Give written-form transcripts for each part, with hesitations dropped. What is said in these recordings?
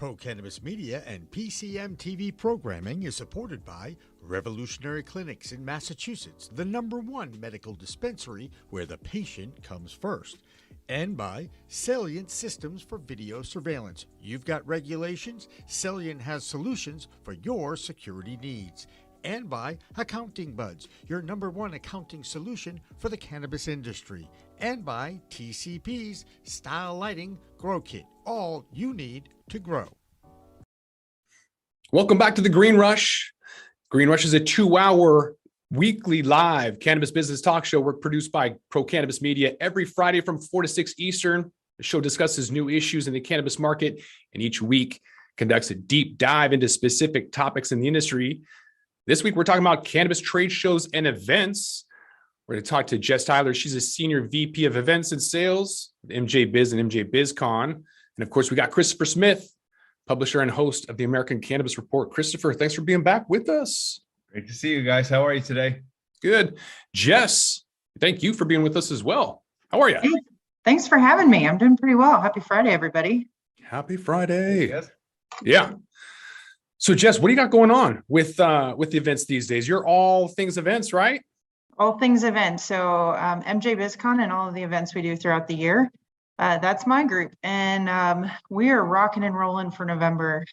Pro Cannabis Media and PCM TV programming is supported by Revolutionary Clinics in Massachusetts, the #1 medical dispensary where the patient comes first, and by Salient Systems for Video Surveillance. You've got regulations, Salient has solutions for your security needs. And by Accounting Buds, your #1 accounting solution for the cannabis industry. And by TCP's Style Lighting Grow Kit, all you need to grow. Welcome back to the Green Rush. Green Rush is a 2-hour weekly live cannabis business talk show. We're produced by Pro Cannabis Media every Friday from 4 to 6 Eastern. The show discusses new issues in the cannabis market and each week conducts a deep dive into specific topics in the industry. This week, we're talking about cannabis trade shows and events. We're going to talk to Jess Tyler. She's a senior VP of events and sales at MJBiz and MJBizCon. And of course, we got Christopher Smith, publisher and host of the American Cannabis Report. Christopher, thanks for being back with us. Great to see you guys. How are you today? Good. Jess, thank you for being with us as well. How are you? Hey, thanks for having me. I'm doing pretty well. Happy Friday, everybody. Happy Friday. Yes. Yeah. So Jess, what do you got going on with the events these days? You're all things events, right? All things events. So MJBizCon and all of the events we do throughout the year. That's my group. And we are rocking and rolling for November.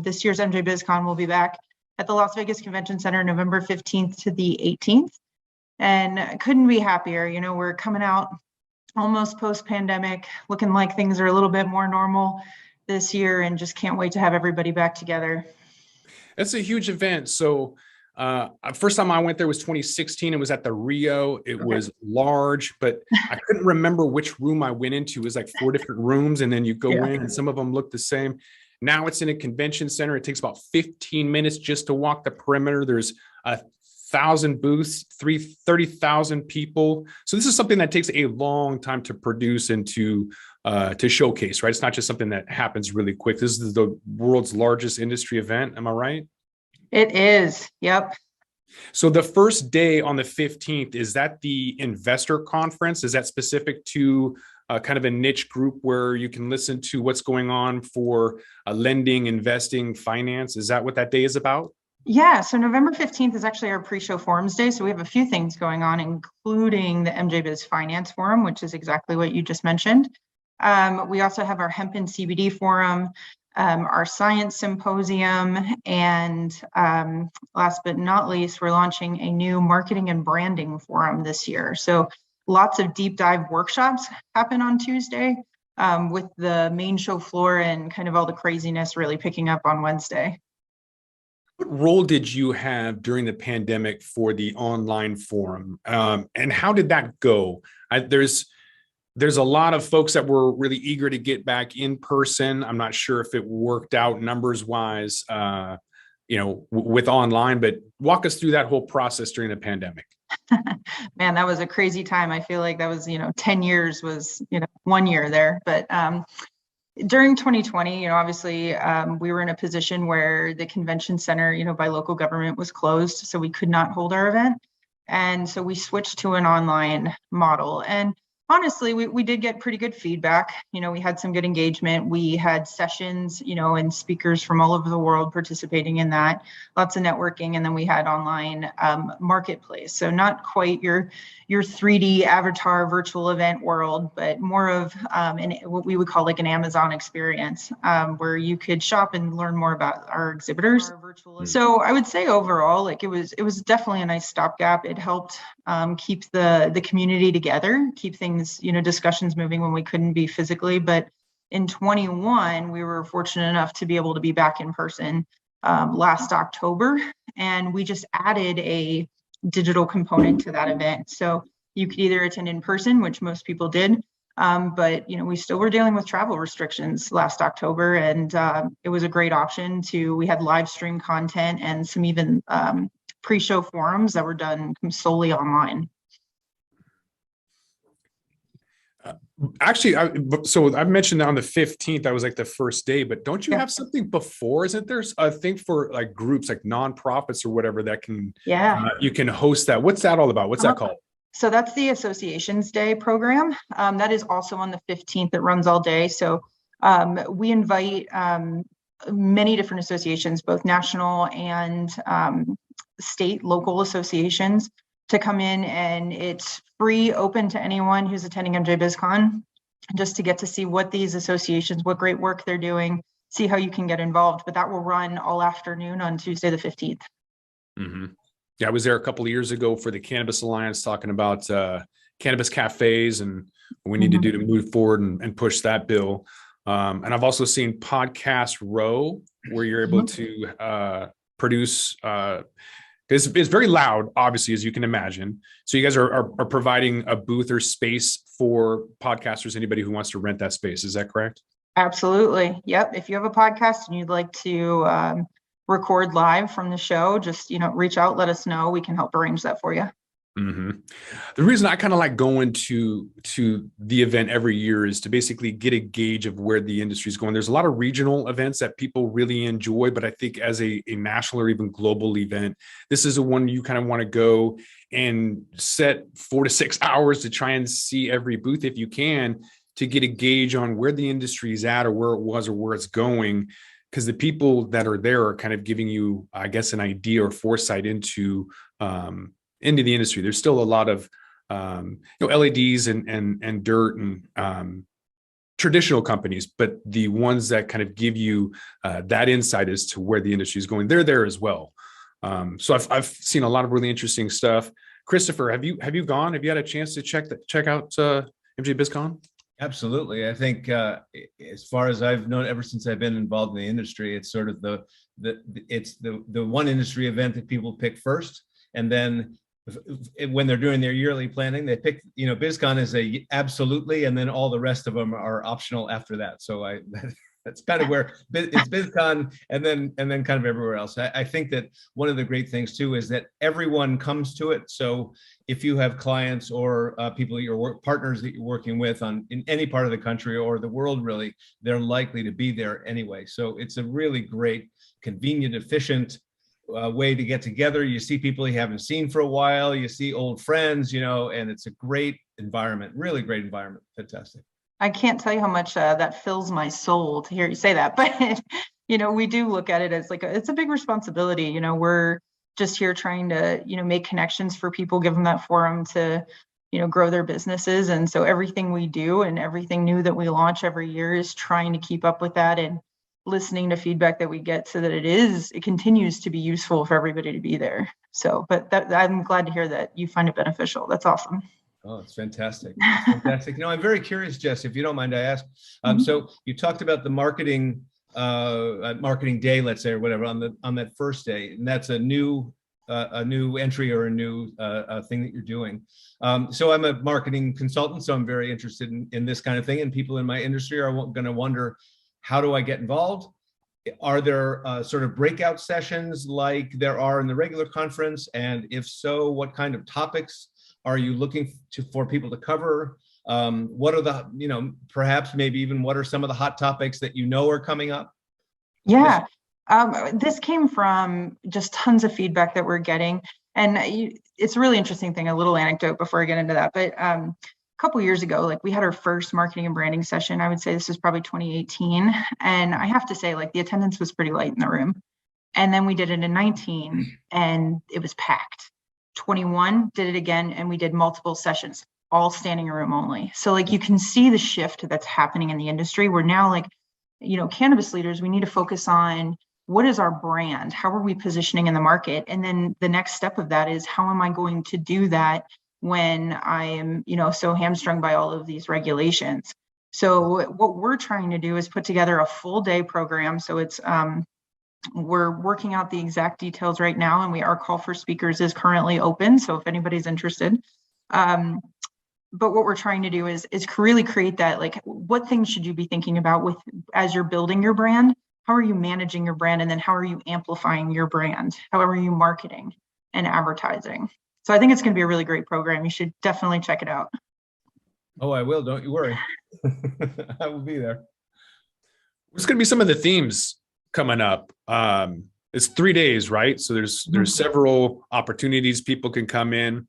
This year's MJBizCon will be back at the Las Vegas Convention Center, November 15th to the 18th. And couldn't be happier. You know, we're coming out almost post-pandemic, looking like things are a little bit more normal this year, and just can't wait to have everybody back together. It's a huge event. So first time I went there was 2016. It was at the Rio. It was large, but I couldn't remember which room I went into. It was like 4 different rooms, and then you go in and some of them look the same. Now it's in a convention center. It takes about 15 minutes just to walk the perimeter. There's 1,000 booths, 30,000 people. So this is something that takes a long time to produce and to showcase, right? It's not just something that happens really quick. This is the world's largest industry event. Am I right? It is. Yep. So the first day on the 15th, is that the investor conference? Is that specific to kind of a niche group where you can listen to what's going on for lending, investing, finance? Is that what that day is about? Yeah, so November 15th is actually our pre-show forums day. So we have a few things going on, including the MJBiz Finance Forum, which is exactly what you just mentioned. We also have our Hemp and CBD Forum, our Science Symposium, and last but not least, we're launching a new Marketing and Branding Forum this year. So lots of deep dive workshops happen on Tuesday, with the main show floor and kind of all the craziness really picking up on Wednesday. What role did you have during the pandemic for the online forum? And how did that go? There's a lot of folks that were really eager to get back in person. I'm not sure if it worked out numbers wise, with online, but walk us through that whole process during the pandemic. Man, that was a crazy time. I feel like that was, 10 years was, 1 year there. But during 2020, obviously we were in a position where the convention center, by local government was closed. So we could not hold our event. And so we switched to an online model. And honestly, we did get pretty good feedback. We had some good engagement. We had sessions, and speakers from all over the world participating in that, lots of networking. And then we had online marketplace. So not quite your 3D avatar virtual event world, but more of what we would call like an Amazon experience, where you could shop and learn more about our exhibitors. So I would say overall, it was definitely a nice stopgap. It helped keep the community together, keep things, discussions moving when we couldn't be physically. But in 21, we were fortunate enough to be able to be back in person last October. And we just added a digital component to that event. So you could either attend in person, which most people did. But, we still were dealing with travel restrictions last October. And it was a great option we had live stream content and some even pre-show forums that were done solely online. Actually, I mentioned that on the 15th, that was like the first day, but don't you have something before? Isn't there a thing for like groups, like nonprofits or whatever that can, you can host that? What's that all about? What's that called? So that's the Associations Day program. That is also on the 15th. It runs all day. So we invite many different associations, both national and state, local associations, to come in, and it's free, open to anyone who's attending MJBizCon, just to get to see what these associations, what great work they're doing, see how you can get involved. But that will run all afternoon on Tuesday the 15th. Mm-hmm. Yeah, I was there a couple of years ago for the Cannabis Alliance, talking about cannabis cafes and what we need to do to move forward and push that bill. And I've also seen Podcast Row, where you're able to produce. It's very loud, obviously, as you can imagine. So you guys are providing a booth or space for podcasters, anybody who wants to rent that space. Is that correct? Absolutely. Yep. If you have a podcast and you'd like to record live from the show, just, reach out, let us know. We can help arrange that for you. Mm-hmm. The reason I kind of like going to the event every year is to basically get a gauge of where the industry is going. There's a lot of regional events that people really enjoy, but I think as a national or even global event, this is a one you kind of want to go and set 4 to 6 hours to try and see every booth if you can, to get a gauge on where the industry is at or where it was or where it's going. Because the people that are there are kind of giving you, I guess, an idea or foresight into the industry. There's still a lot of LEDs and dirt and traditional companies, but the ones that kind of give you that insight as to where the industry is going, they're there as well. So I've seen a lot of really interesting stuff. Christopher, have you gone? Have you had a chance to check out MJBizCon? Absolutely. I think as far as I've known, ever since I've been involved in the industry, it's sort of the one industry event that people pick first, and then when they're doing their yearly planning, they pick, BizCon is absolutely, and then all the rest of them are optional after that. So that's kind of where it's BizCon, and then kind of everywhere else. I think that one of the great things too is that everyone comes to it. So if you have clients or people, partners that you're working with in any part of the country or the world, really, they're likely to be there anyway. So it's a really great, convenient, efficient way to get together. You see people you haven't seen for a while, you see old friends, and it's a great environment, really great environment. Fantastic. I can't tell you how much that fills my soul to hear you say that, but we do look at it as it's a big responsibility. We're just here trying to, make connections for people, give them that forum to, grow their businesses. And so everything we do and everything new that we launch every year is trying to keep up with that and listening to feedback that we get so that it continues to be useful for everybody to be there. So, but I'm glad to hear that you find it beneficial. That's awesome. Oh, it's fantastic. It's fantastic. I'm very curious, Jess, if you don't mind, I ask. So you talked about the marketing day, let's say, or whatever, on that first day, and that's a new entry or a new thing that you're doing. So I'm a marketing consultant, so I'm very interested in this kind of thing, and people in my industry are going to wonder, how do I get involved? Are there sort of breakout sessions like there are in the regular conference? And if so, what kind of topics are you looking for people to cover? What are the, perhaps maybe even what are some of the hot topics that are coming up? Yeah, this came from just tons of feedback that we're getting. And it's a really interesting thing, a little anecdote before I get into that. But a couple years ago, we had our first marketing and branding session. I would say this was probably 2018. And I have to say, the attendance was pretty light in the room. And then we did it in 19 and it was packed. 21 did it again, and we did multiple sessions, all standing room only. So you can see the shift that's happening in the industry. We're now cannabis leaders, we need to focus on what is our brand? How are we positioning in the market? And then the next step of that is, how am I going to do that when I am, so hamstrung by all of these regulations? So what we're trying to do is put together a full day program. So it's, we're working out the exact details right now, and our call for speakers is currently open. So if anybody's interested, but what we're trying to do is really create that, what things should you be thinking about as you're building your brand? How are you managing your brand? And then how are you amplifying your brand? How are you marketing and advertising? So I think it's going to be a really great program. You should definitely check it out. Oh, I will. Don't you worry. I will be there. What's going to be some of the themes coming up? It's 3 days, right? So there's several opportunities people can come in.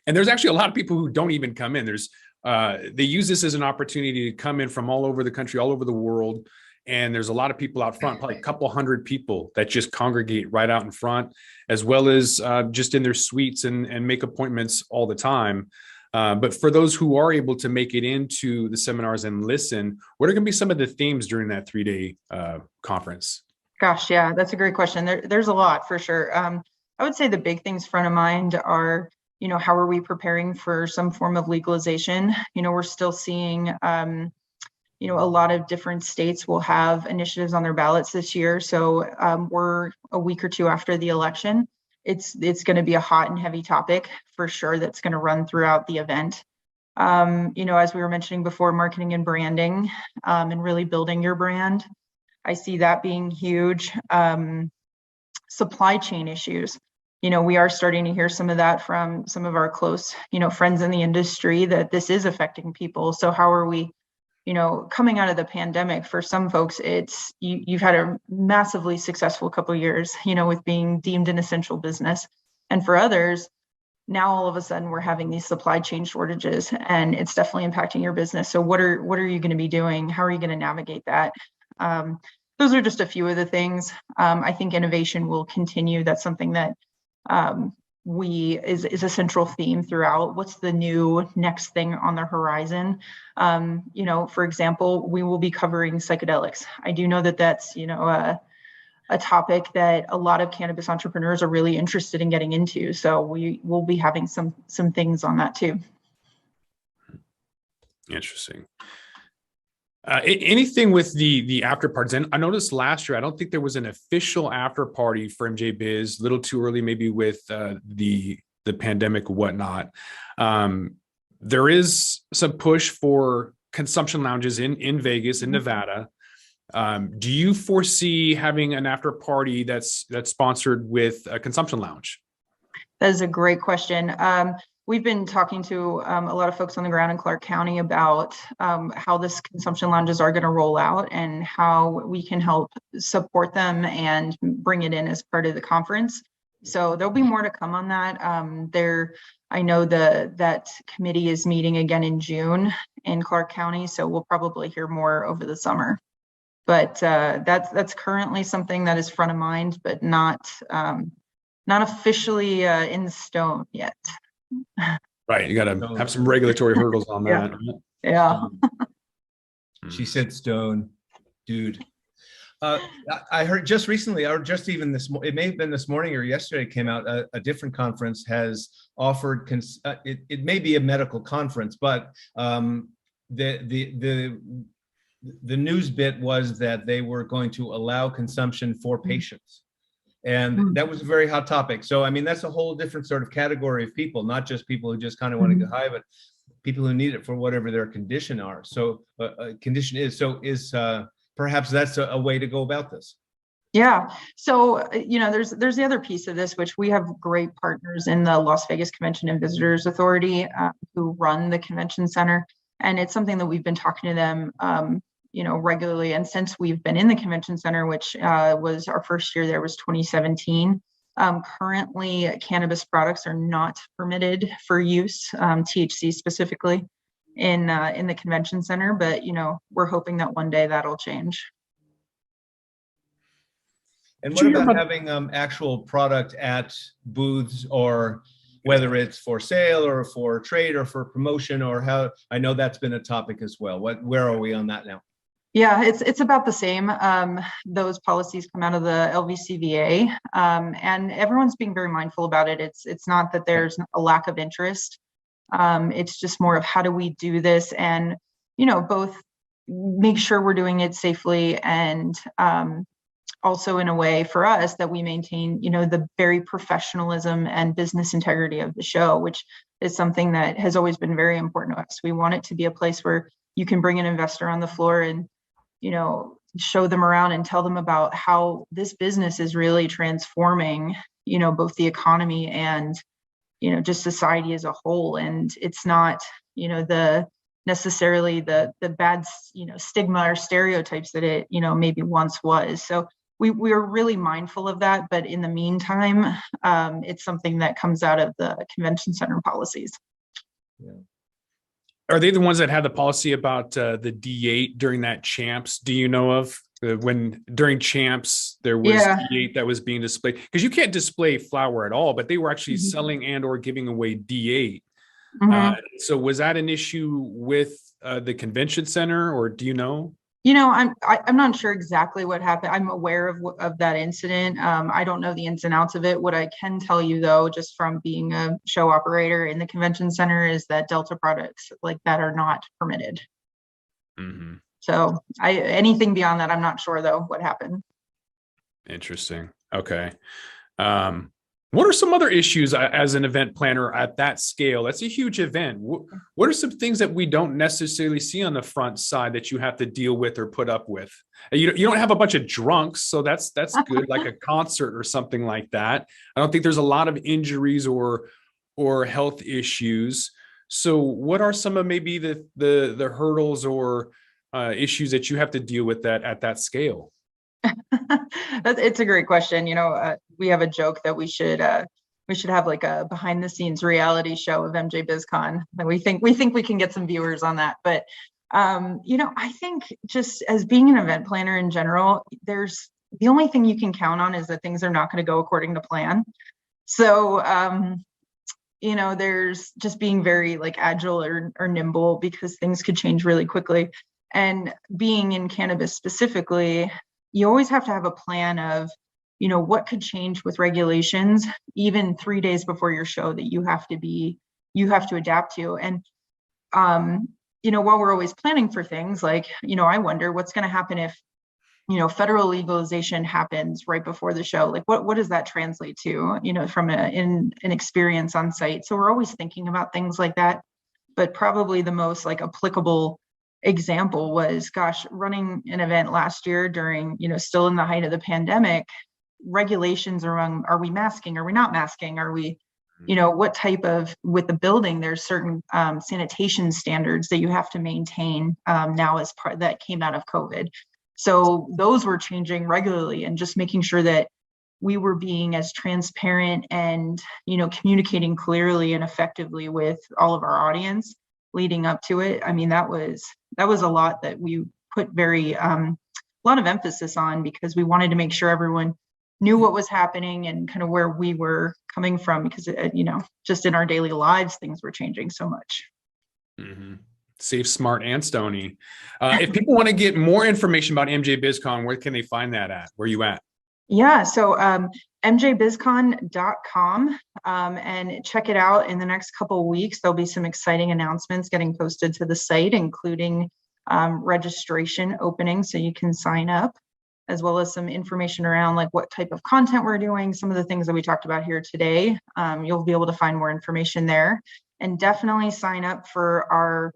And there's actually a lot of people who don't even come in. They use this as an opportunity to come in from all over the country, all over the world, and there's a lot of people out front, probably a couple hundred people that just congregate right out in front, as well as just in their suites and make appointments all the time. But for those who are able to make it into the seminars and listen, what are going to be some of the themes during that 3-day conference? Gosh, yeah, that's a great question. There's a lot for sure. I would say the big things front of mind are, how are we preparing for some form of legalization? We're still seeing, a lot of different states will have initiatives on their ballots this year. So we're a week or two after the election. It's going to be a hot and heavy topic for sure that's going to run throughout the event. As we were mentioning before, marketing and branding and really building your brand. I see that being huge. Supply chain issues. We are starting to hear some of that from some of our close, friends in the industry that this is affecting people. So how are we, coming out of the pandemic? For some folks, it's you've had a massively successful couple of years, with being deemed an essential business. And for others, now all of a sudden we're having these supply chain shortages, and it's definitely impacting your business. So what are you going to be doing? How are you going to navigate that? Those are just a few of the things. I think innovation will continue. That's something that is a central theme throughout. What's the new next thing on the horizon? For example, we will be covering psychedelics. I do know that that's, a topic that a lot of cannabis entrepreneurs are really interested in getting into. So we will be having some things on that too. Interesting. Anything with the after parties? And I noticed last year, I don't think there was an official after party for MJBiz. A little too early, maybe with the pandemic or whatnot. There is some push for consumption lounges in Vegas, in Nevada. Do you foresee having an after party that's sponsored with a consumption lounge? That is a great question. We've been talking to a lot of folks on the ground in Clark County about how this consumption lounges are going to roll out and how we can help support them and bring it in as part of the conference. So there'll be more to come on that. I know that committee is meeting again in June in Clark County, so we'll probably hear more over the summer. But that's currently something that is front of mind, but not officially in stone yet. Right. You got to have some regulatory hurdles on that. Yeah. She said stone, dude. I heard just recently, or just even it may have been this morning or yesterday, came out a different conference has offered, it may be a medical conference, but the news bit was that they were going to allow consumption for patients. And that was a very hot topic. So, I mean, that's a whole different sort of category of people, not just people who just kind of want to get high, but people who need it for whatever their condition are. So perhaps that's a way to go about this. Yeah. So, there's the other piece of this, which we have great partners in the Las Vegas Convention and Visitors Authority who run the convention center. And it's something that we've been talking to them regularly. And since we've been in the convention center, which was our first year there was 2017, currently cannabis products are not permitted for use, THC specifically, in the convention center. But, we're hoping that one day that'll change. And what about having actual product at booths, or whether it's for sale or for trade or for promotion, or how? I know that's been a topic as well. Where are we on that now? Yeah, it's about the same. Those policies come out of the LVCVA, and everyone's being very mindful about it. It's not that there's a lack of interest. It's just more of how do we do this, and both make sure we're doing it safely, and also in a way for us that we maintain the very professionalism and business integrity of the show, which is something that has always been very important to us. We want it to be a place where you can bring an investor on the floor and show them around and tell them about how this business is really transforming, both the economy and, just society as a whole. And it's not, necessarily the bad, stigma or stereotypes that it, maybe once was. So we are really mindful of that. But in the meantime, it's something that comes out of the convention center policies. Yeah. Are they the ones that had the policy about the D8 during that champs? Do you know of? when during champs there was Yeah. D8 that was being displayed, because you can't display flower at all, but they were actually Mhm. selling and or giving away D8. Mhm. So was that an issue with the convention center, or do you know? I'm not sure exactly what happened. I'm aware of that incident. I don't know the ins and outs of it. What I can tell you, though, just from being a show operator in the convention center, is that Delta products like that are not permitted. Mm-hmm. So anything beyond that, I'm not sure though what happened. Interesting. Okay. What are some other issues as an event planner at that scale? That's a huge event. What are some things that we don't necessarily see on the front side that you have to deal with or put up with? You don't have a bunch of drunks, so that's good, like a concert or something like that. I don't think there's a lot of injuries or health issues. So what are some of maybe the hurdles or issues that you have to deal with that at that scale? It's a great question. We have a joke that we should have like a behind the scenes reality show of MJBizzCon, and we think we can get some viewers on that. But I think just as being an event planner in general, there's the only thing you can count on is that things are not going to go according to plan. So there's just being very like agile or nimble, because things could change really quickly. And being in cannabis specifically, you always have to have a plan of, what could change with regulations, even 3 days before your show, that you have to adapt to. And, while we're always planning for things like, I wonder what's going to happen if, federal legalization happens right before the show. Like what does that translate to, from an experience on site? So we're always thinking about things like that. But probably the most like applicable example was, running an event last year during, still in the height of the pandemic. Regulations around, are we masking? Are we not masking? Are we, what type of, with the building, there's certain sanitation standards that you have to maintain now as part that came out of COVID. So those were changing regularly, and just making sure that we were being as transparent and, communicating clearly and effectively with all of our audience leading up to it. I mean, that was a lot that we put a lot of emphasis on, because we wanted to make sure everyone knew what was happening and kind of where we were coming from, because just in our daily lives, things were changing so much. Mm-hmm. Safe, smart, and stony. If people want to get more information about MJBizCon, where can they find that at? Where are you at? Yeah, so MJBizCon.com, and check it out. In the next couple of weeks, there'll be some exciting announcements getting posted to the site, including registration opening, so you can sign up, as well as some information around like what type of content we're doing, some of the things that we talked about here today. You'll be able to find more information there, and definitely sign up for our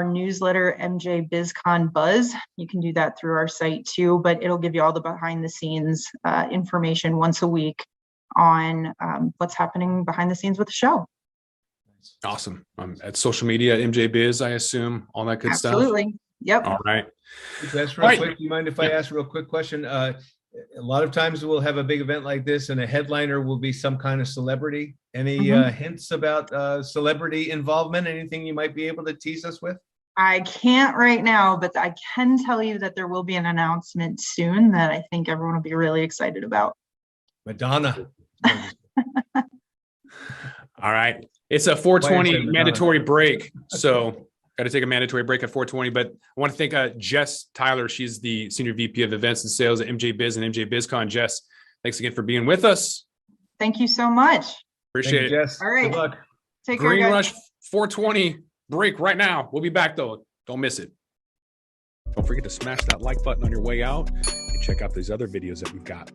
newsletter, MJBizCon Buzz. You can do that through our site too, but it'll give you all the behind the scenes information once a week on what's happening behind the scenes with the show. Awesome. At social media, MJBiz, I assume, all that good stuff. Absolutely. Yep. All right. That's real quick. Do you mind if I ask a real quick question? A lot of times we'll have a big event like this, and a headliner will be some kind of celebrity. Any hints about celebrity involvement? Anything you might be able to tease us with? I can't right now, but I can tell you that there will be an announcement soon that I think everyone will be really excited about. Madonna. All right. It's a 420 mandatory break. So got to take a mandatory break at 420. But I want to thank Jess Tyler. She's the Senior VP of Events and Sales at MJBiz and MJBizCon. Jess, thanks again for being with us. Thank you so much. Appreciate it. Jess. All right. Good luck. Take care, Green guys. Rush 420 break right now. We'll be back though. Don't miss it. Don't forget to smash that like button on your way out and check out these other videos that we've got.